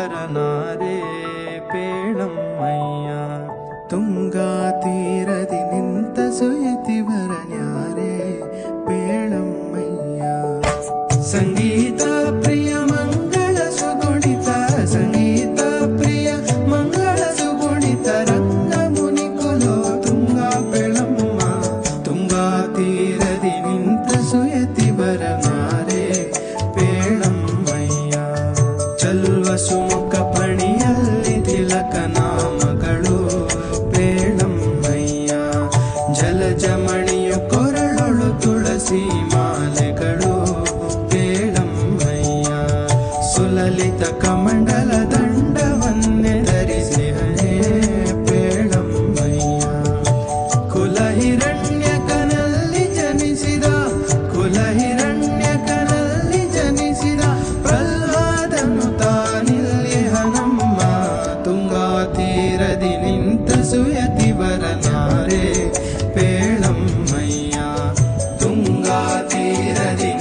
ವರನಾರೇ ಪೇಳಮ್ಮಯ್ಯ. ತುಂಗಾ ತೀರದಿ ನಿಂತ ಸುಯತಿವರನ್ಯಾರೇ ಪೇಳಮ್ಮಯ್ಯ. ಸಂಗೀತ ಪ್ರಿಯ ಮಂಗಳ ಸುಗುಣಿತ, ಸಂಗೀತ ಪ್ರಿಯ ಮಂಗಳ ಸುಗುಣಿತ, ರಂಗ ಮುನಿ ಕುಲೋ ತುಂಗಾ ಪೇಳಮ್ಮ. ತುಂಗಾ ತೀರದಿ ನಿಂತ ಸುಯತಿವರನಾರೇ ಪೇಳಮ್ಮಯ್ಯ. ಚಲ್ವ ಸುಮುಖ ಪಣಿಯಲ್ಲಿ ತಿಲಕ ನಾಮಗಳು ಪೇಳಮ್ಮಯ್ಯ. ಜಲಜಮಣಿಯ ಕೊರಳೊಳು ತುಳಸಿ ಮಾಲೆಗಳು ಪೇಳಮ್ಮಯ್ಯ. ಸುಲಲಿತ ಕಮಂಡಲ ದಂಡವನ್ನೇ ಧರಿಸಿಹನೇ ಪೇಳಮ್ಮಯ್ಯ. ಕುಲಹಿರಣ್ಯಕನಲ್ಲಿ ಜನಿಸಿದ, ಕುಲಹಿರಣ್ಯಕನಲ್ಲಿ ಜನಿಸಿದ ಪ್ರಹ್ಲಾದನು ತಾನಿಲ್ಲಿಹನಮ್ಮ. ತುಂಗಾ ತೀರದಿ ನಿಂತ ಸುಯತಿವರನಾರೇ ಪೇಳಮ್ಮಯ್ಯ. ತುಂಗಾ ತೀರದಿ